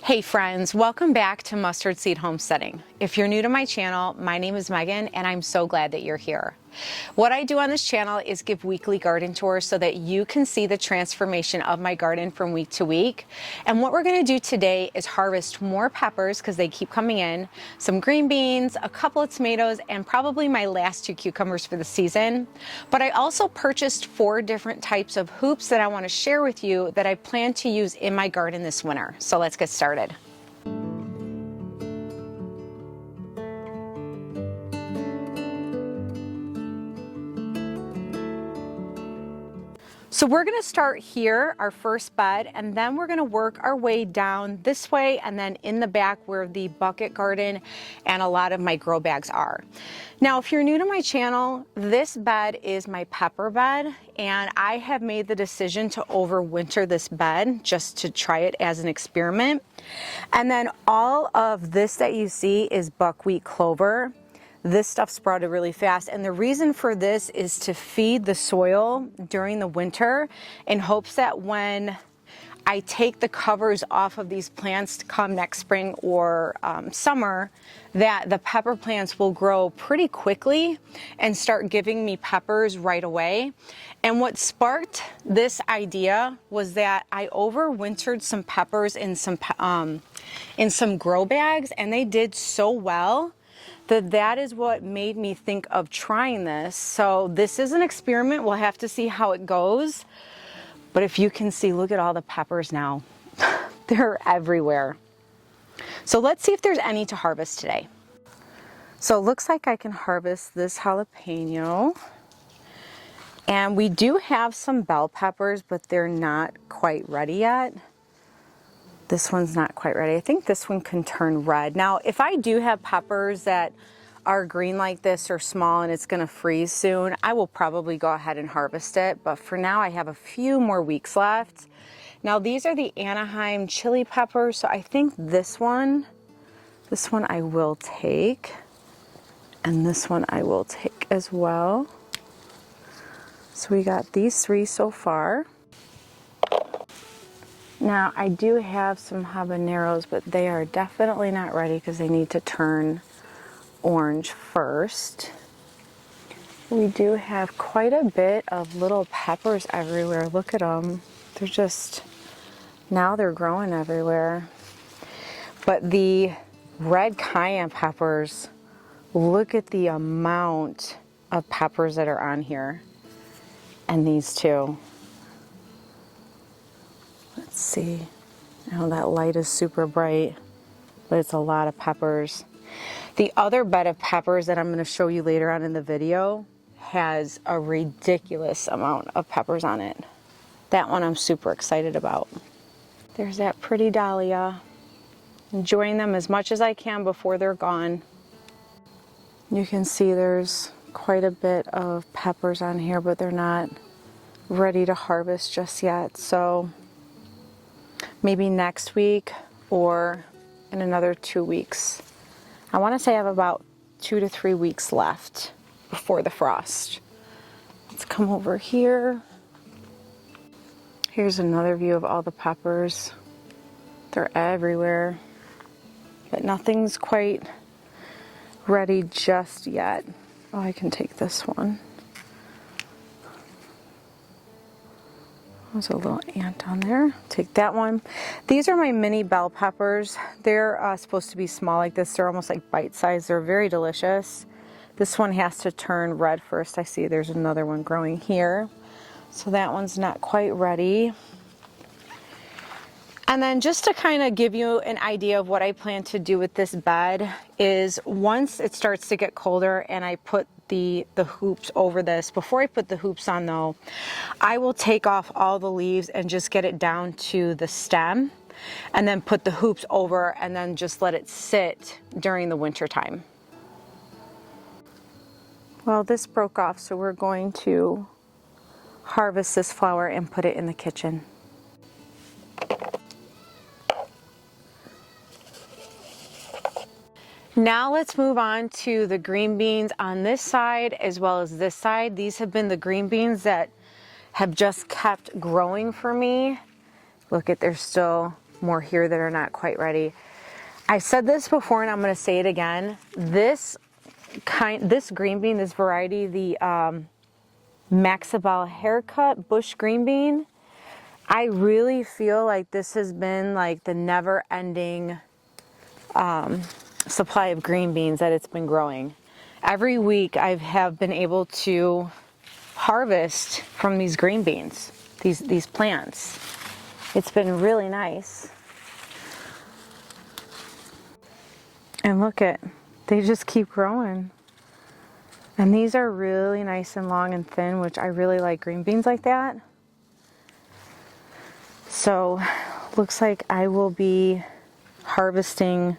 Hey friends, welcome back to Mustard Seed Homesteading. If you're new to my channel, my name is Megan and I'm so glad that you're here. What I do on this channel is give weekly garden tours so that you can see the transformation of my garden from week to week. And what we're going to do today is harvest more peppers because they keep coming in, some green beans, a couple of tomatoes, and probably my last 2 cucumbers for the season. But I also purchased 4 different types of hoops that I want to share with you that I plan to use in my garden this winter. So let's get started. So we're going to start here, our first bed, and then we're going to work our way down this way and then in the back where the bucket garden and a lot of my grow bags are. Now, if you're new to my channel, this bed is my pepper bed, and I have made the decision to overwinter this bed just to try it as an experiment. And then all of this that you see is buckwheat clover. This stuff sprouted really fast, and the reason for this is to feed the soil during the winter in hopes that when I take the covers off of these plants to come next spring or summer, that the pepper plants will grow pretty quickly and start giving me peppers right away. And what sparked this idea was that I overwintered some peppers in some grow bags, and they did so well that is what made me think of trying this. So this is an experiment. We'll have to see how it goes. But if you can see, look at all the peppers now. They're everywhere. So let's see if there's any to harvest today. So it looks like I can harvest this jalapeno. And we do have some bell peppers, but they're not quite ready yet. This one's not quite ready. I think this one can turn red. Now, if I do have peppers that are green like this or small and it's gonna freeze soon, I will probably go ahead and harvest it. But for now, I have a few more weeks left. Now, these are the Anaheim chili peppers. So I think this one I will take. And this one I will take as well. So we got these 3 so far. Now, I do have some habaneros, but they are definitely not ready because they need to turn orange first. We do have quite a bit of little peppers everywhere. Look at them. They're just, now they're growing everywhere. But the red cayenne peppers, look at the amount of peppers that are on here. And these two. Let's see. I know that light is super bright, but it's a lot of peppers. The other bed of peppers that I'm going to show you later on in the video has a ridiculous amount of peppers on it. That one I'm super excited about. There's that pretty dahlia. Enjoying them as much as I can before they're gone. You can see there's quite a bit of peppers on here, but they're not ready to harvest just yet. So maybe next week or in another 2 weeks. I want to say I have about 2 to 3 weeks left before the frost. Let's come over here. Here's another view of all the peppers. They're everywhere, but nothing's quite ready just yet. Oh, I can take this one. There's a little ant on there. Take that one. These are my mini bell peppers. They're supposed to be small like this. They're almost like bite-sized. They're very delicious. This one has to turn red first. I see there's another one growing here. So that one's not quite ready. And then just to kind of give you an idea of what I plan to do with this bed is once it starts to get colder and I put the hoops over this, before I put the hoops on though, I will take off all the leaves and just get it down to the stem and then put the hoops over and then just let it sit during the winter time. Well, this broke off, so we're going to harvest this flower and put it in the kitchen. Now let's move on to the green beans on this side as well as this side. These have been the green beans that have just kept growing for me. Look at, there's still more here that are not quite ready. I've said this before and I'm going to say it again. This green bean, this variety, the Maxabel haircut bush green bean, I really feel like this has been like the never-ending supply of green beans that it's been growing. Every week I have been able to harvest from these green beans, these plants. It's been really nice. And look at, they just keep growing. And these are really nice and long and thin, which I really like green beans like that. So looks like I will be harvesting.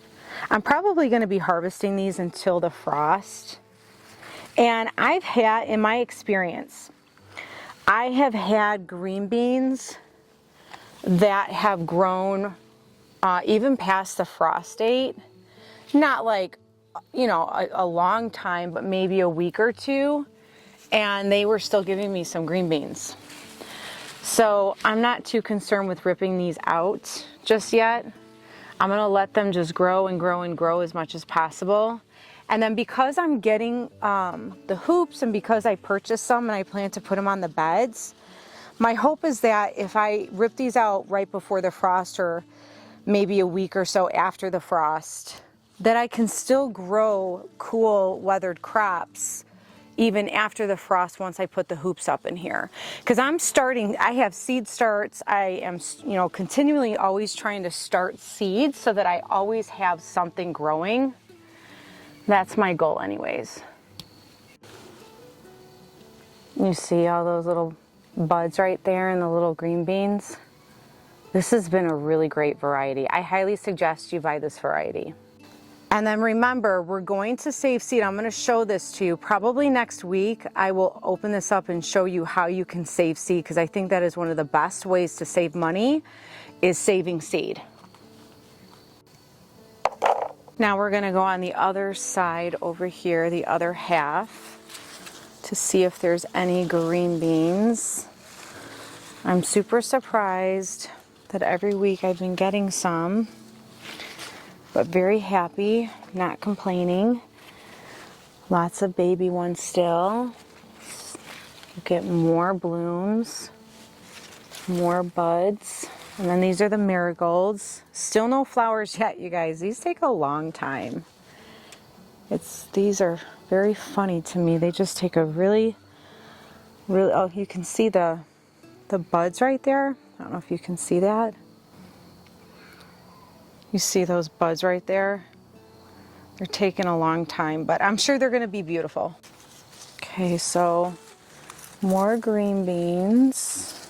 I'm probably going to be harvesting these until the frost. And I've had, in my experience, I have had green beans that have grown even past the frost date. Not like, you know, a long time, but maybe a week or two. And they were still giving me some green beans. So I'm not too concerned with ripping these out just yet. I'm going to let them just grow and grow and grow as much as possible. And then because I'm getting the hoops and because I purchased some and I plan to put them on the beds, my hope is that if I rip these out right before the frost or maybe a week or so after the frost, that I can still grow cool weathered crops even after the frost once I put the hoops up in here. Because I have seed starts. I am, you know, continually always trying to start seeds so that I always have something growing. That's my goal anyways. You see all those little buds right there and the little green beans? This has been a really great variety. I highly suggest you buy this variety. And then remember, we're going to save seed. I'm going to show this to you. Probably next week, I will open this up and show you how you can save seed, because I think that is one of the best ways to save money, is saving seed. Now we're going to go on the other side over here, the other half, to see if there's any green beans. I'm super surprised that every week I've been getting some. But very happy, not complaining. Lots of baby ones still. Get more blooms, more buds. And then these are the marigolds. Still no flowers yet, you guys. These take a long time. These are very funny to me. They just take a really, oh, you can see the buds right there. I don't know if you can see that. You see those buds right there? They're taking a long time, but I'm sure they're going to be beautiful. Okay, so more green beans.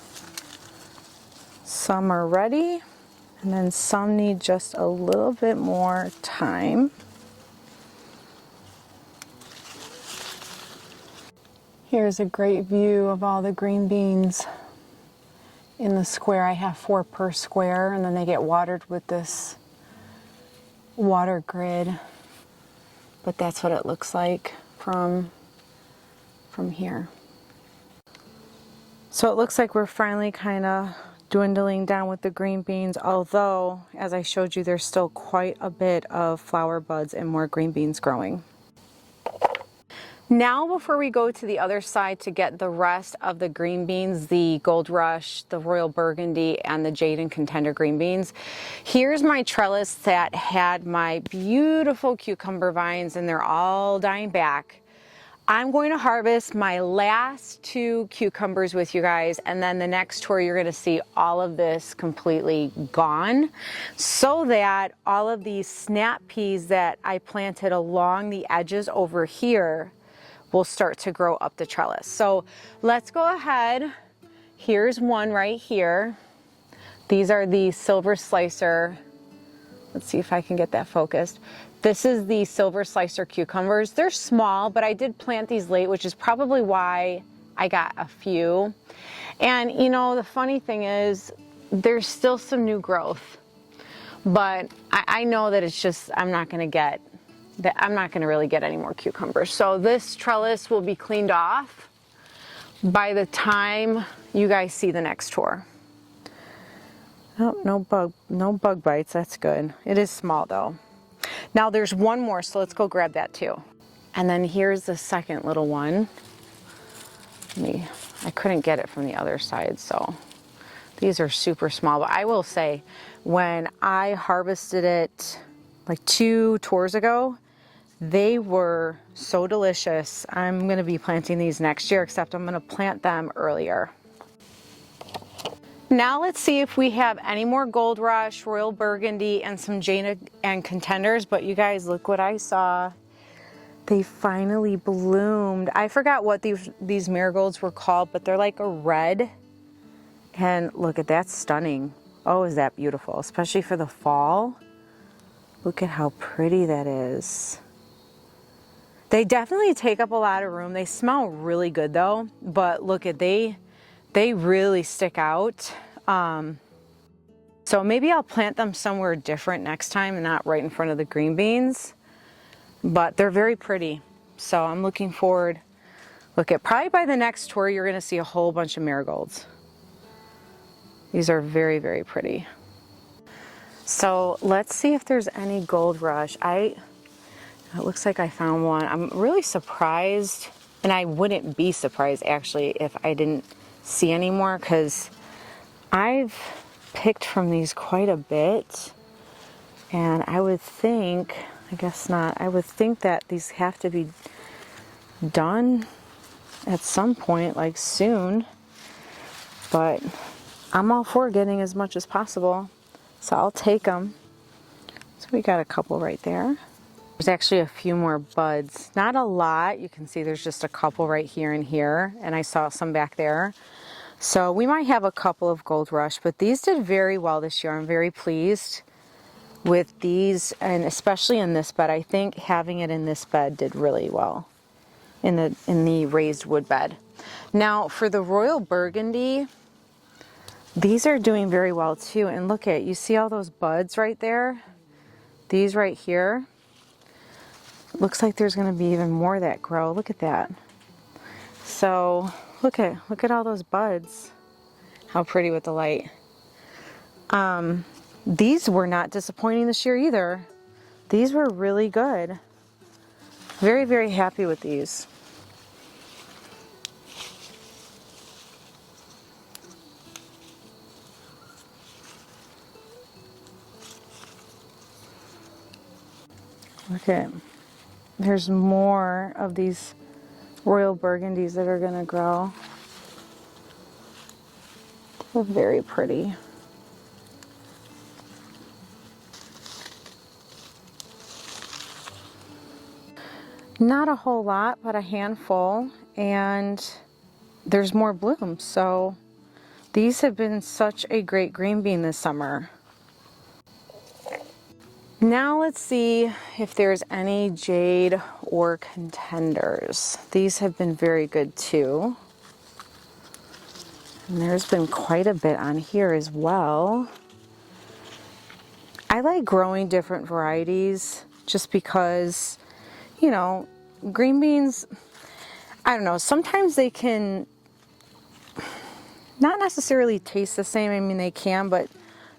Some are ready, and then some need just a little bit more time. Here's a great view of all the green beans in the square. I have 4 per square, and then they get watered with this water grid, but that's what it looks like from here. So it looks like we're finally kind of dwindling down with the green beans, although as I showed you, there's still quite a bit of flower buds and more green beans growing. Now before we go to the other side to get the rest of the green beans, the Gold Rush, the Royal Burgundy, and the Jade and Contender green beans, here's my trellis that had my beautiful cucumber vines, and they're all dying back. I'm going to harvest my last 2 cucumbers with you guys, and then the next tour you're going to see all of this completely gone, so that all of these snap peas that I planted along the edges over here will start to grow up the trellis. So let's go ahead. Here's one right here. These are the silver slicer. Let's see if I can get that focused. This is the silver slicer cucumbers. They're small, but I did plant these late, which is probably why I got a few. And you know, the funny thing is there's still some new growth, but I know that it's just, I'm not gonna really get any more cucumbers. So this trellis will be cleaned off by the time you guys see the next tour. Oh, no bug bites, that's good. It is small though. Now there's one more, so let's go grab that too. And then here's the second little one. I couldn't get it from the other side, so these are super small. But I will say, when I harvested it like 2 tours ago, they were so delicious. I'm gonna be planting these next year, except I'm gonna plant them earlier. Now let's see if we have any more Gold Rush, Royal Burgundy, and some Jade and Contenders. But you guys, look what I saw. They finally bloomed. I forgot what these marigolds were called, but they're like a red. And look at that, stunning. Oh, is that beautiful, especially for the fall. Look at how pretty that is. They definitely take up a lot of room. They smell really good though, but look at, they really stick out. So maybe I'll plant them somewhere different next time and not right in front of the green beans, but they're very pretty. So I'm looking forward. Look at, probably by the next tour, you're gonna see a whole bunch of marigolds. These are very, very pretty. So let's see if there's any Gold Rush. It looks like I found one. I'm really surprised, and I wouldn't be surprised actually if I didn't see any more, because I've picked from these quite a bit, and I would think, I guess not, I would think that these have to be done at some point, like soon, but I'm all for getting as much as possible, so I'll take them. So we got a couple right there. There's actually a few more buds, not a lot. You can see there's just a couple right here and here, and I saw some back there. So we might have a couple of Gold Rush, but these did very well this year. I'm very pleased with these, and especially in this bed. I think having it in this bed did really well in the raised wood bed. Now for the Royal Burgundy, these are doing very well too. And look at, you see all those buds right there? These right here. Looks like there's going to be even more that grow. Look at that. So look at all those buds. How pretty with the light. These were not disappointing this year either. These were really good. Very, very happy with these. Okay, there's more of these Royal Burgundies that are gonna grow. They're very pretty. Not a whole lot, but a handful, and there's more blooms. So these have been such a great green bean this summer. Now let's see if there's any Jade or Contenders. These have been very good too. And there's been quite a bit on here as well. I like growing different varieties just because, you know, green beans, I don't know, sometimes they can not necessarily taste the same. I mean, they can, but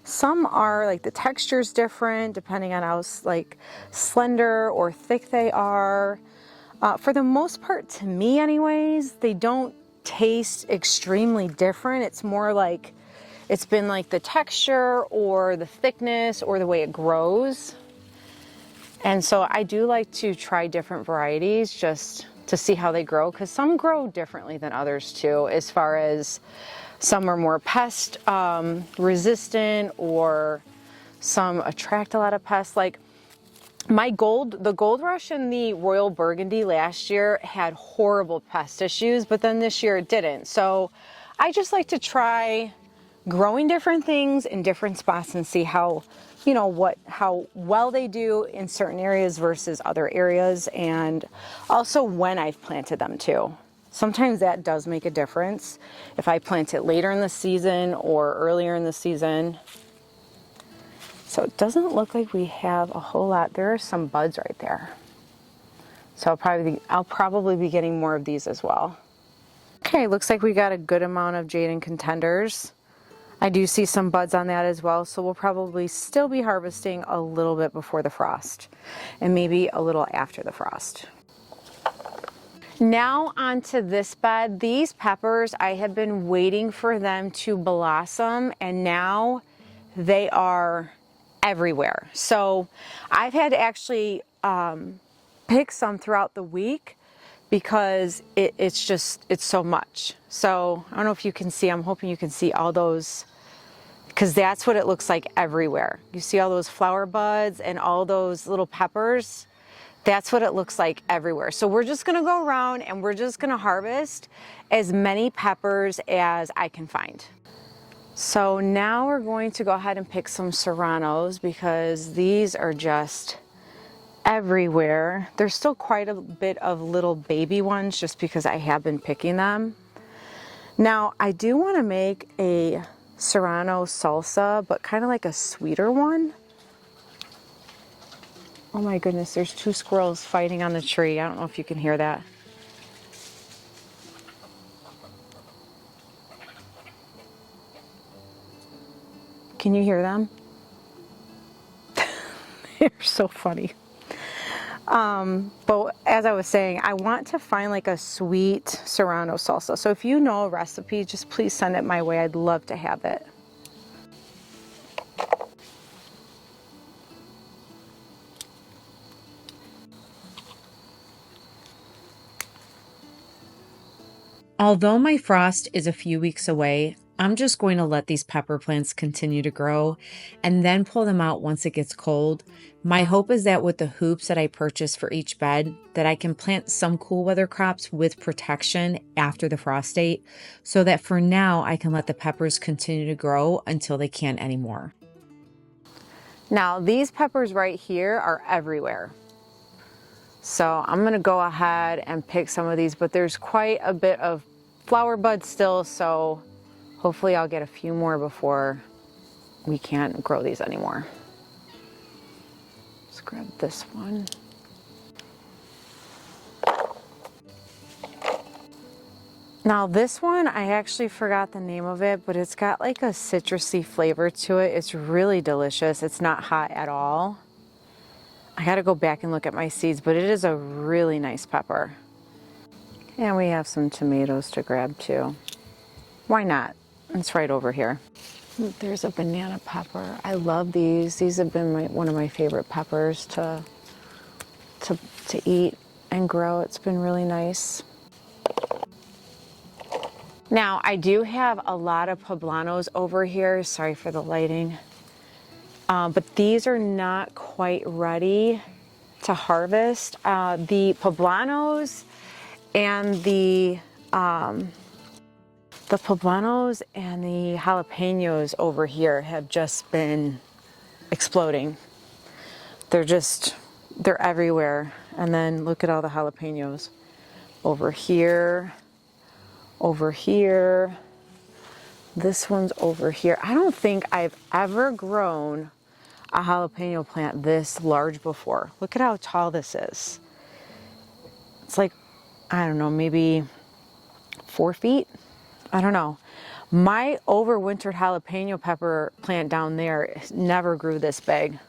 some are, like, the texture's different depending on how like slender or thick they are. For the most part, to me anyways, they don't taste extremely different. It's more like it's been like the texture or the thickness or the way it grows. And so I do like to try different varieties just to see how they grow, because some grow differently than others too, as far as some are more pest resistant, or some attract a lot of pests. Like the Gold Rush and the Royal Burgundy last year had horrible pest issues, but then this year it didn't. So I just like to try growing different things in different spots and see how, how well they do in certain areas versus other areas, and also when I've planted them too. Sometimes that does make a difference if I plant it later in the season or earlier in the season. So it doesn't look like we have a whole lot. There are some buds right there. So I'll probably be getting more of these as well. Okay, looks like we got a good amount of Jade and Contenders. I do see some buds on that as well, so we'll probably still be harvesting a little bit before the frost and maybe a little after the frost. Now onto this bed. These peppers, I have been waiting for them to blossom, and now they are everywhere. So I've had to actually pick some throughout the week because it's so much. So I don't know if you can see, I'm hoping you can see all those, because that's what it looks like everywhere. You see all those flower buds and all those little peppers. That's what it looks like everywhere. So we're just gonna go around and we're just gonna harvest as many peppers as I can find. So now we're going to go ahead and pick some Serranos, because these are just everywhere. There's still quite a bit of little baby ones just because I have been picking them. Now I do want to make a Serrano salsa, but kind of like a sweeter one. Oh my goodness, there's two squirrels fighting on the tree. I don't know if you can hear that. Can you hear them? They're so funny. But as I was saying, I want to find like a sweet Serrano salsa. So if you know a recipe, just please send it my way. I'd love to have it. Although my frost is a few weeks away, I'm just going to let these pepper plants continue to grow and then pull them out once it gets cold. My hope is that with the hoops that I purchased for each bed, that I can plant some cool weather crops with protection after the frost date, so that for now I can let the peppers continue to grow until they can't anymore. Now these peppers right here are everywhere. So I'm gonna go ahead and pick some of these, but there's quite a bit of flower buds still, so hopefully I'll get a few more before we can't grow these anymore. Let's grab this one. Now this one, I actually forgot the name of it, but it's got like a citrusy flavor to it. It's really delicious. It's not hot at all. I gotta go back and look at my seeds, but it is a really nice pepper. And we have some tomatoes to grab too. Why not? It's right over here. There's a banana pepper. I love these. These have been one of my favorite peppers to eat and grow. It's been really nice. Now I do have a lot of Pablanos over here. Sorry for the lighting. But these are not quite ready to harvest. The Pablanos and the Pablanos and the jalapenos over here have just been exploding. They're everywhere. And then look at all the jalapenos over here, over here. This one's over here. I don't think I've ever grown a jalapeno plant this large before. Look at how tall this is. It's like, I don't know, maybe 4 feet? I don't know. My overwintered jalapeno pepper plant down there never grew this big,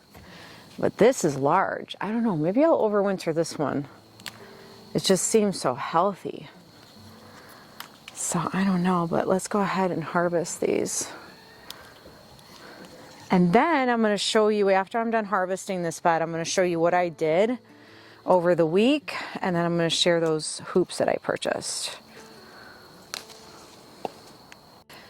but this is large. I don't know, maybe I'll overwinter this one It just seems so healthy. So I don't know, but let's go ahead and harvest these. And then I'm going to show you, after I'm done harvesting this bed, I'm going to show you what I did over the week, and then I'm going to share those hoops that I purchased.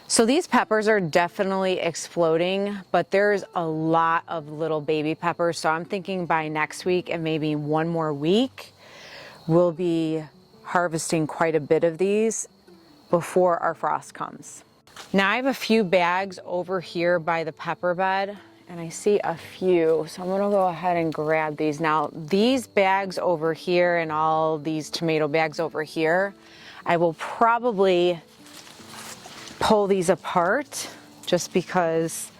So these peppers are definitely exploding, but there's a lot of little baby peppers. So I'm thinking by next week and maybe one more week, we'll be harvesting quite a bit of these before our frost comes. Now I have a few bags over here by the pepper bed, and I see a few, so I'm gonna go ahead and grab these. Now these bags over here and all these tomato bags over here, I will probably pull these apart just because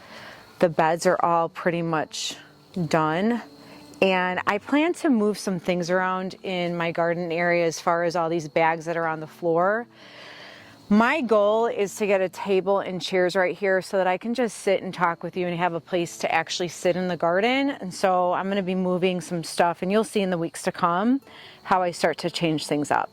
the beds are all pretty much done. And I plan to move some things around in my garden area as far as all these bags that are on the floor. My goal is to get a table and chairs right here so that I can just sit and talk with you and have a place to actually sit in the garden. And so I'm going to be moving some stuff, and you'll see in the weeks to come how I start to change things up.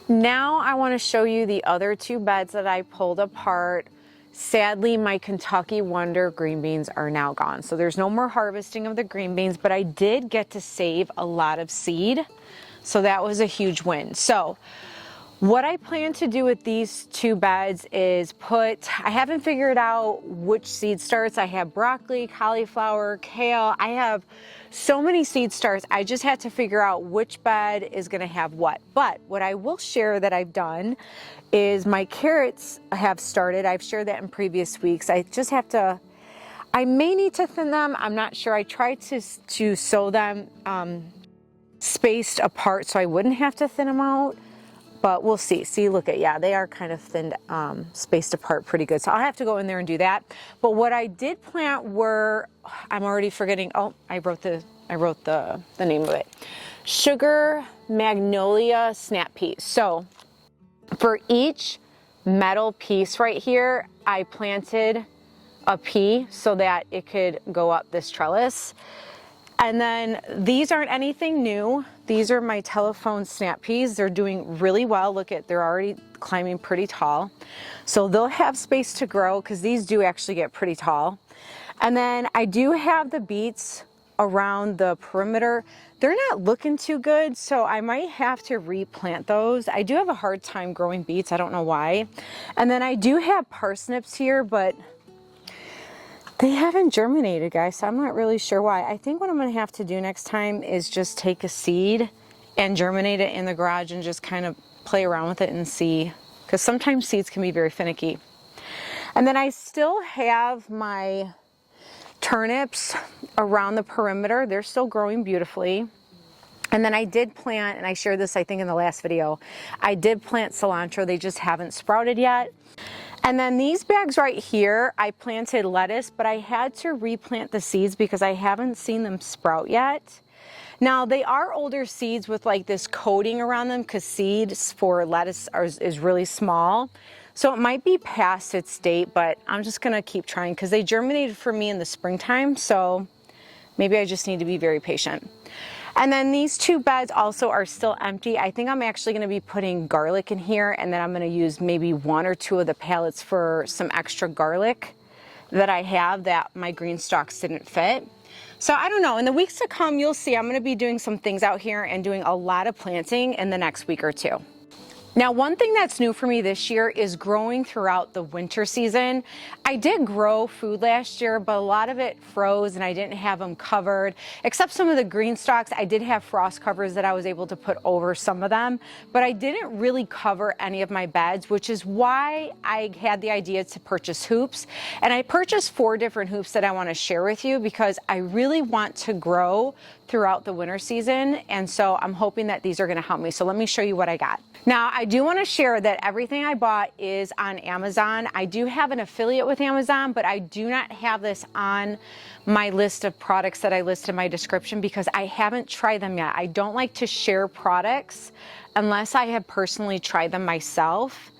Now I want to show you the other two beds that I pulled apart. Sadly, my Kentucky Wonder green beans are now gone. So there's no more harvesting of the green beans, but I did get to save a lot of seed. So that was a huge win. So what I plan to do with these two beds is I haven't figured out which seed starts. I have broccoli, cauliflower, kale. I have so many seed starts. I just had to figure out which bed is gonna have what. But what I will share that I've done is my carrots have started. I've shared that in previous weeks. I may need to thin them. I'm not sure. I tried to sow them spaced apart so I wouldn't have to thin them out, but we'll see. See, look at, yeah, they are kind of thinned, spaced apart pretty good. So I'll have to go in there and do that. But what I did plant were, I'm already forgetting, oh, I wrote the name of it. Sugar Magnolia snap peas. So for each metal piece right here, I planted a pea so that it could go up this trellis. And then these aren't anything new. These are my telephone snap peas. They're doing really well. Look at, they're already climbing pretty tall. So they'll have space to grow because these do actually get pretty tall. And then I do have the beets around the perimeter. They're not looking too good, so I might have to replant those. I do have a hard time growing beets. I don't know why. And then I do have parsnips here, but they haven't germinated, guys, so I'm not really sure why. I think what I'm gonna have to do next time is just take a seed and germinate it in the garage and just kind of play around with it and see, because sometimes seeds can be very finicky. And then I still have my turnips around the perimeter. They're still growing beautifully. And then I did plant, and I shared this I think in the last video, I did plant cilantro. They just haven't sprouted yet. And then these bags right here, I planted lettuce, but I had to replant the seeds because I haven't seen them sprout yet. Now they are older seeds with like this coating around them because seeds for lettuce is really small. So it might be past its date, but I'm just gonna keep trying because they germinated for me in the springtime. So maybe I just need to be very patient. And then these two beds also are still empty. I think I'm actually gonna be putting garlic in here, and then I'm gonna use maybe one or two of the pallets for some extra garlic that I have that my green stalks didn't fit. So I don't know, in the weeks to come, you'll see I'm gonna be doing some things out here and doing a lot of planting in the next week or two. Now, one thing that's new for me this year is growing throughout the winter season. I did grow food last year, but a lot of it froze and I didn't have them covered, except some of the green stalks. I did have frost covers that I was able to put over some of them, but I didn't really cover any of my beds, which is why I had the idea to purchase hoops. And I purchased 4 different hoops that I want to share with you because I really want to grow throughout the winter season. And so I'm hoping that these are going to help me. So let me show you what I got. Now, I do want to share that everything I bought is on Amazon. I do have an affiliate with Amazon, but I do not have this on my list of products that I list in my description because I haven't tried them yet. I don't like to share products unless I have personally tried them myself.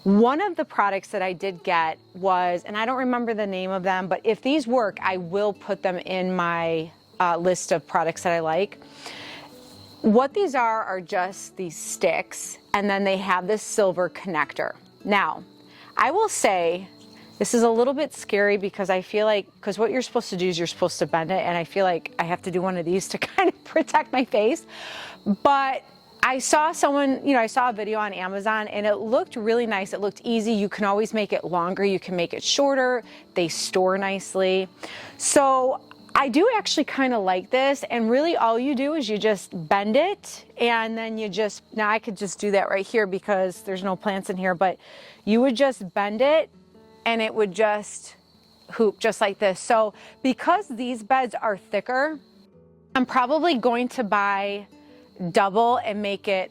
One of the products that I did get was, and I don't remember the name of them, but if these work, I will put them in my list of products that I like. What these are just these sticks, and then they have this silver connector. Now, I will say this is a little bit scary because I feel like, because what you're supposed to do is you're supposed to bend it, and I feel like I have to do one of these to kind of protect my face. But I saw someone, I saw a video on Amazon and it looked really nice. It looked easy. You can always make it longer. You can make it shorter. They store nicely. So I do actually kind of like this, and really all you do is you just bend it, and then now I could just do that right here because there's no plants in here, but you would just bend it and it would just hoop just like this. So because these beds are thicker, I'm probably going to buy double and make it,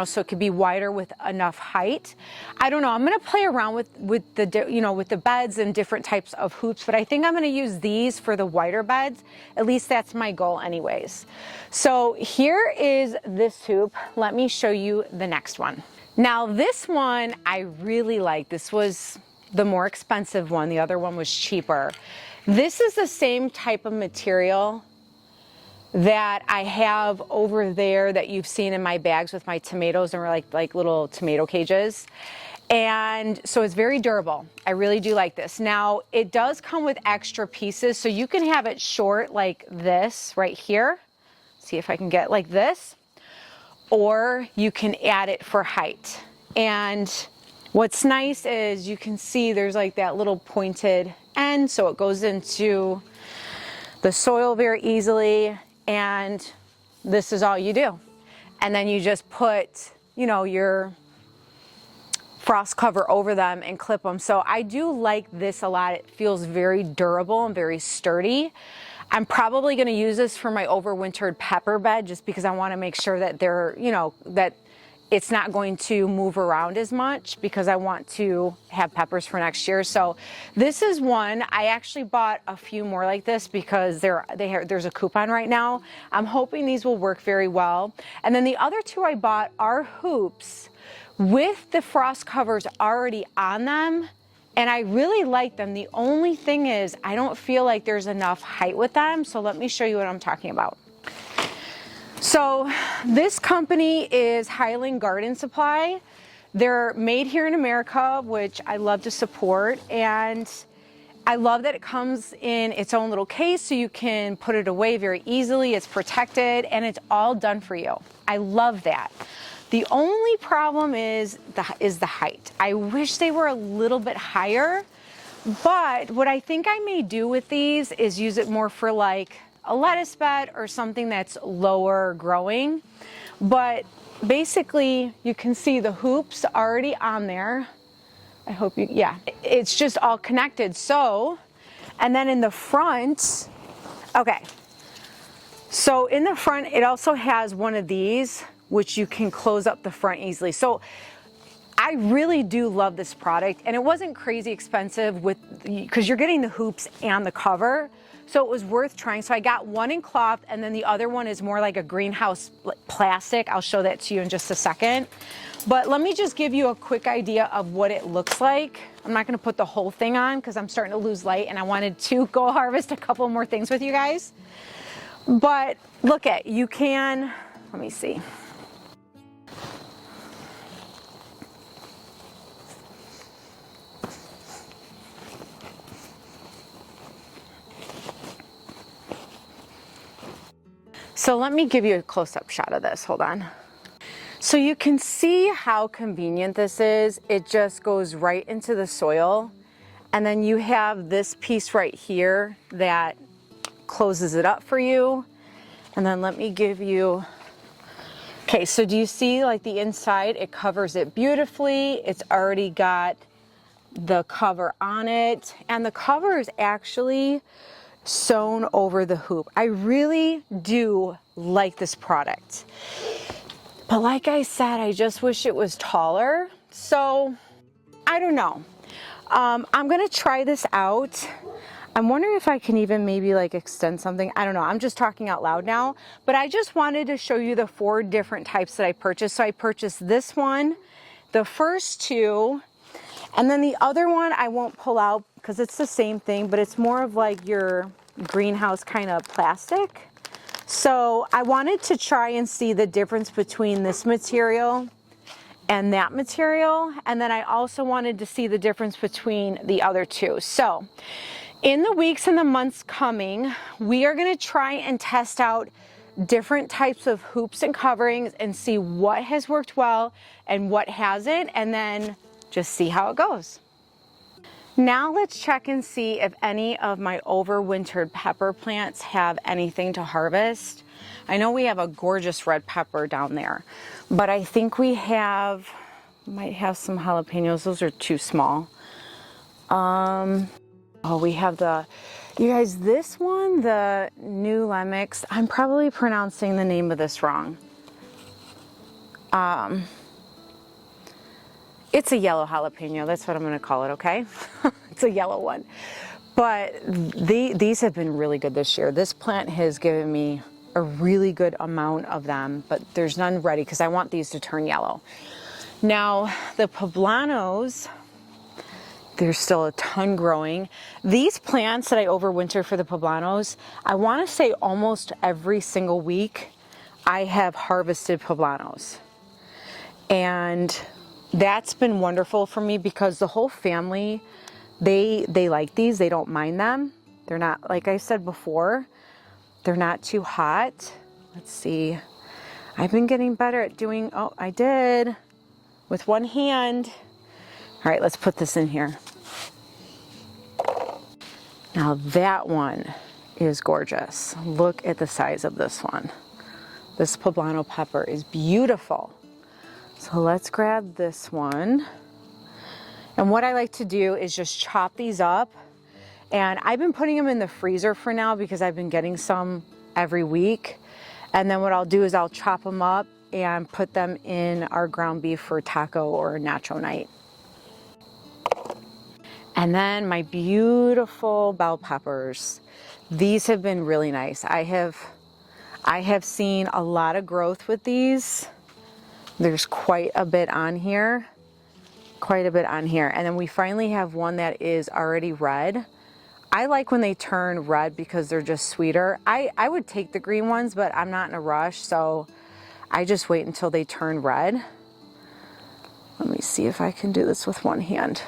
so it could be wider with enough height. I don't know. I'm going to play around with the beds and different types of hoops, but I think I'm going to use these for the wider beds. At least that's my goal anyways. So here is this hoop. Let me show you the next one. Now this one I really like. This was the more expensive one. The other one was cheaper. This is the same type of material that I have over there that you've seen in my bags with my tomatoes, and we're like little tomato cages. And so it's very durable. I really do like this. Now it does come with extra pieces, so you can have it short like this right here. See if I can get like this, or you can add it for height. And what's nice is you can see there's like that little pointed end, so it goes into the soil very easily. And this is all you do. And then you just put, your frost cover over them and clip them. So I do like this a lot. It feels very durable and very sturdy. I'm probably going to use this for my overwintered pepper bed just because I want to make sure that they're, that it's not going to move around as much, because I want to have peppers for next year. So this is one. I actually bought a few more like this because there's a coupon right now. I'm hoping these will work very well. And then the other two I bought are hoops with the frost covers already on them, and I really like them. The only thing is I don't feel like there's enough height with them. So let me show you what I'm talking about. So this company is Highland Garden Supply. They're made here in America, which I love to support. And I love that it comes in its own little case so you can put it away very easily. It's protected and it's all done for you. I love that. The only problem is the height. I wish they were a little bit higher, but what I think I may do with these is use it more for like a lettuce bed or something that's lower growing. But basically you can see the hoops already on there. I hope it's just all connected. So, and then in the front, okay. So in the front, it also has one of these, which you can close up the front easily. So I really do love this product, and it wasn't crazy expensive because you're getting the hoops and the cover. So it was worth trying. So I got one in cloth, and then the other one is more like a greenhouse plastic. I'll show that to you in just a second. But let me just give you a quick idea of what it looks like. I'm not going to put the whole thing on because I'm starting to lose light, and I wanted to go harvest a couple more things with you guys. But look at, you can, let me see. So let me give you a close-up shot of this. Hold on. So you can see how convenient this is. It just goes right into the soil. And then you have this piece right here that closes it up for you. And then let me give you, okay, so do you see like the inside? It covers it beautifully. It's already got the cover on it. And the cover is actually sewn over the hoop. I really do like this product. But like I said, I just wish it was taller. So I don't know. I'm gonna try this out. I'm wondering if I can even maybe like extend something. I don't know. I'm just talking out loud now. But I just wanted to show you the 4 different types that I purchased. So I purchased this one, the first 2, and then the other one I won't pull out because it's the same thing, but it's more of like your greenhouse kind of plastic. So I wanted to try and see the difference between this material and that material. And then I also wanted to see the difference between the other two. So in the weeks and the months coming, we are gonna try and test out different types of hoops and coverings and see what has worked well and what hasn't, and then just see how it goes. Now let's check and see if any of my overwintered pepper plants have anything to harvest. I know we have a gorgeous red pepper down there, but I think we might have some jalapenos. Those are too small. Oh, we have you guys, this one, the new Lemix, I'm probably pronouncing the name of this wrong. It's a yellow jalapeno, that's what I'm gonna call it, okay? It's a yellow one. But these have been really good this year. This plant has given me a really good amount of them, but there's none ready because I want these to turn yellow. Now, the Pablanos, there's still a ton growing. These plants that I overwinter for the Pablanos, I wanna say almost every single week I have harvested Pablanos. And that's been wonderful for me because the whole family, they like these, they don't mind them. They're not, like I said before, they're not too hot. Let's see, I've been getting better at doing, oh, I did, with one hand. All right, let's put this in here. Now that one is gorgeous. Look at the size of this one. This Pablano pepper is beautiful. So let's grab this one. And what I like to do is just chop these up. And I've been putting them in the freezer for now because I've been getting some every week. And then what I'll do is I'll chop them up and put them in our ground beef for taco or nacho night. And then my beautiful bell peppers. These have been really nice. I have seen a lot of growth with these. There's quite a bit on here. And then we finally have one that is already red. I like when they turn red because they're just sweeter. I would take the green ones, but I'm not in a rush, so I just wait until they turn red. Let me see if I can do this with one hand.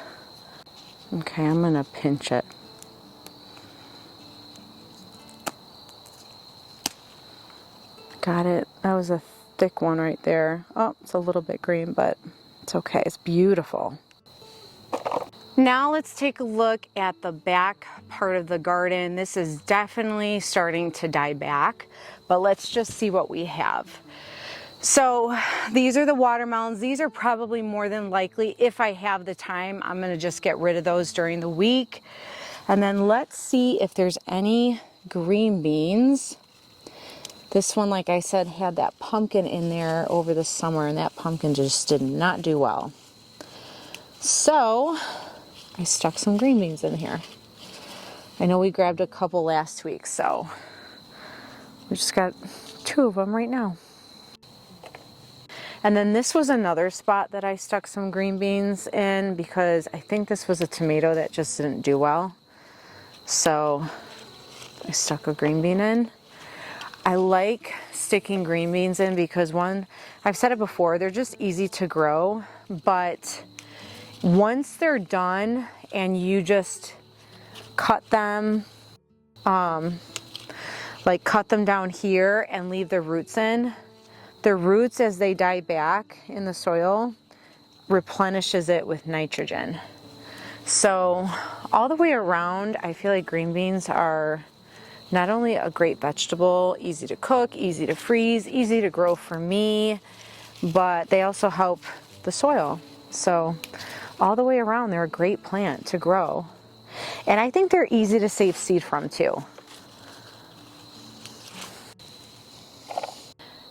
Okay, I'm gonna pinch it. Got it. That was a thick one right there. Oh, it's a little bit green, but it's okay. It's beautiful. Now let's take a look at the back part of the garden. This is definitely starting to die back, but let's just see what we have. So these are the watermelons. These are probably more than likely, if I have the time, I'm gonna just get rid of those during the week. And then let's see if there's any green beans. This one, like I said, had that pumpkin in there over the summer, and that pumpkin just did not do well. So I stuck some green beans in here. I know we grabbed a couple last week, so we just got 2 of them right now. And then this was another spot that I stuck some green beans in because I think this was a tomato that just didn't do well. So I stuck a green bean in. I like sticking green beans in because one, I've said it before, they're just easy to grow, but once they're done and you just cut them, like cut them down here and leave the roots in, the roots as they die back in the soil replenishes it with nitrogen. So all the way around, I feel like green beans are not only a great vegetable, easy to cook, easy to freeze, easy to grow for me, but they also help the soil. So all the way around, they're a great plant to grow. And I think they're easy to save seed from too.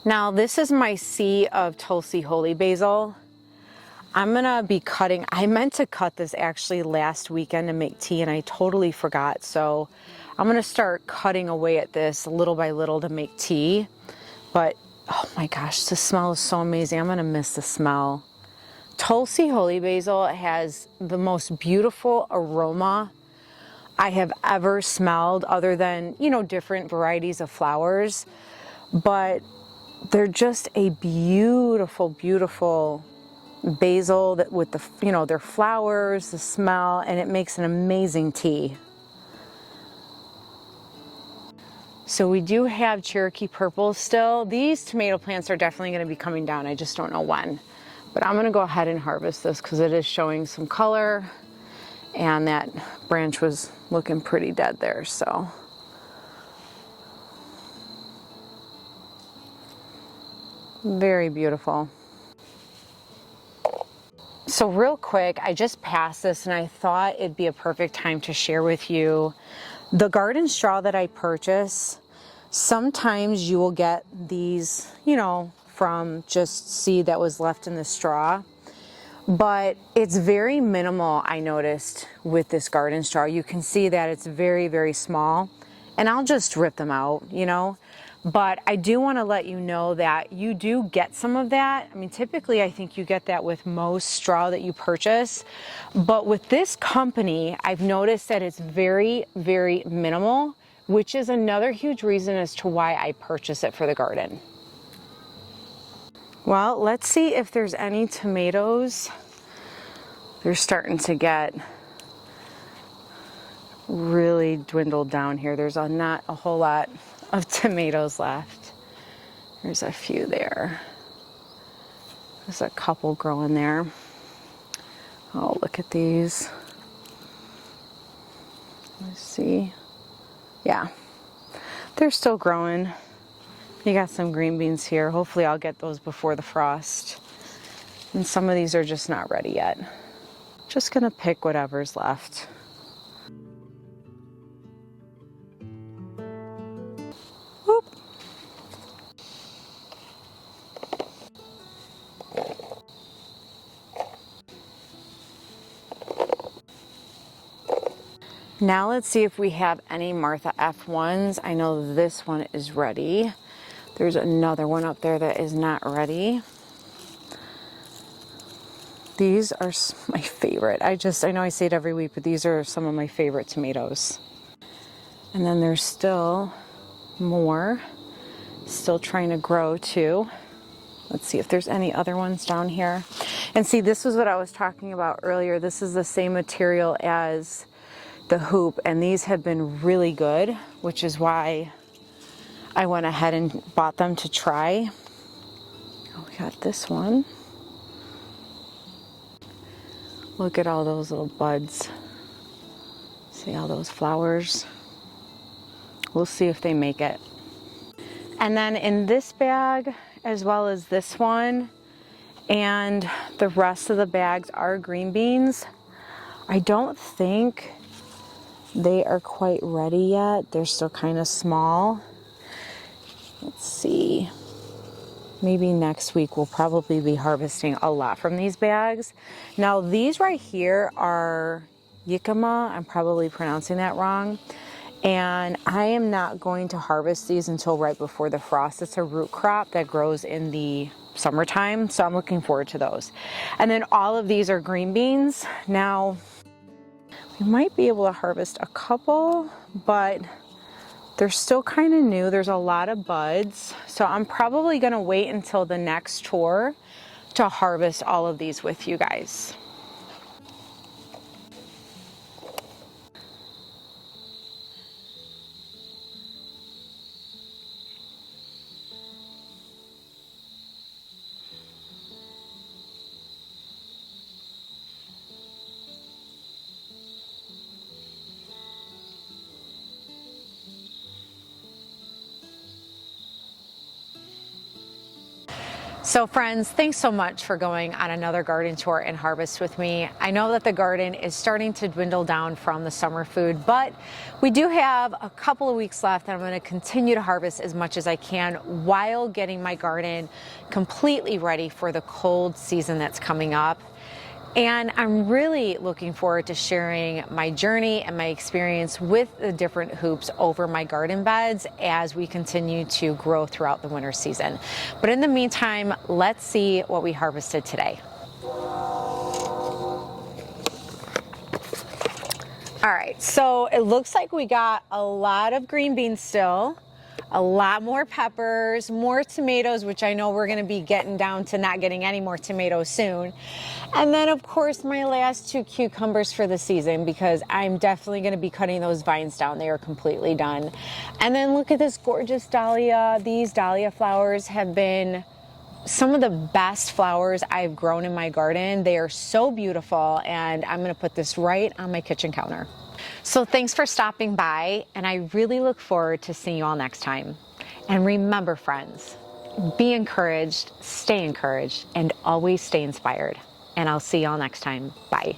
Now this is my sea of Tulsi holy basil. I'm gonna be cutting, I meant to cut this actually last weekend to make tea and I totally forgot. So I'm gonna start cutting away at this little by little to make tea. But oh my gosh, the smell is so amazing. I'm gonna miss the smell. Tulsi holy basil has the most beautiful aroma I have ever smelled, other than, you know, different varieties of flowers. but they're just a beautiful, beautiful basil that with the, you know, their flowers, the smell, and it makes an amazing tea. So we do have Cherokee purple still. These tomato plants are definitely going to be coming down. I just don't know when. But I'm going to go ahead and harvest this because it is showing some color, and that branch was looking pretty dead there. So very beautiful. So real quick, I just passed this and I thought it'd be a perfect time to share with you the garden straw that I purchase. Sometimes you will get these, you know, from just seed that was left in the straw, but it's very minimal. I noticed with this garden straw, you can see that it's very, very small, and I'll just rip them out, you know. But I do want to let you know that you do get some of that. I mean, typically I think you get that with most straw that you purchase. But with this company, I've noticed that it's very, very minimal, which is another huge reason as to why I purchase it for the garden. Well, let's see if there's any tomatoes. They're starting to get really dwindled down here. There's not a whole lot of tomatoes left. There's a few there. There's a couple growing there. Oh, look at these. Let's see. Yeah, they're still growing. You got some green beans here. Hopefully I'll get those before the frost. And some of these are just not ready yet. Just gonna pick whatever's left. Whoop. Now let's see if we have any Martha F1s. I know this one is ready. There's another one up there that is not ready. These are my favorite. I know I say it every week, but these are some of my favorite tomatoes. And then there's still more, still trying to grow too. Let's see if there's any other ones down here. And see, this is what I was talking about earlier. This is the same material as the hoop, and these have been really good, which is why I went ahead and bought them to try. Oh, we got this one. Look at all those little buds. See all those flowers? We'll see if they make it. And then in this bag, as well as this one, and the rest of the bags are green beans. I don't think they are quite ready yet. They're still kind of small. Let's see. Maybe next week we'll probably be harvesting a lot from these bags. Now these right here are jicama. I'm probably pronouncing that wrong. And I am not going to harvest these until right before the frost. It's a root crop that grows in the summertime, so I'm looking forward to those. And then all of these are green beans. Now, we might be able to harvest a couple, but they're still kind of new. There's a lot of buds. So I'm probably gonna wait until the next tour to harvest all of these with you guys. So friends, thanks so much for going on another garden tour and harvest with me. I know that the garden is starting to dwindle down from the summer food, but we do have a couple of weeks left, and I'm going to continue to harvest as much as I can while getting my garden completely ready for the cold season that's coming up. And I'm really looking forward to sharing my journey and my experience with the different hoops over my garden beds as we continue to grow throughout the winter season. But in the meantime, let's see what we harvested today. All right, so it looks like we got a lot of green beans still. a lot more peppers, more tomatoes, which I know we're gonna be getting down to not getting any more tomatoes soon. And then of course my last 2 cucumbers for the season, because I'm definitely gonna be cutting those vines down. They are completely done. And then look at this gorgeous dahlia. These dahlia flowers have been some of the best flowers I've grown in my garden. They are so beautiful, and I'm gonna put this right on my kitchen counter. So thanks for stopping by, and I really look forward to seeing you all next time. And remember, friends, be encouraged, stay encouraged, and always stay inspired. And I'll see you all next time. Bye.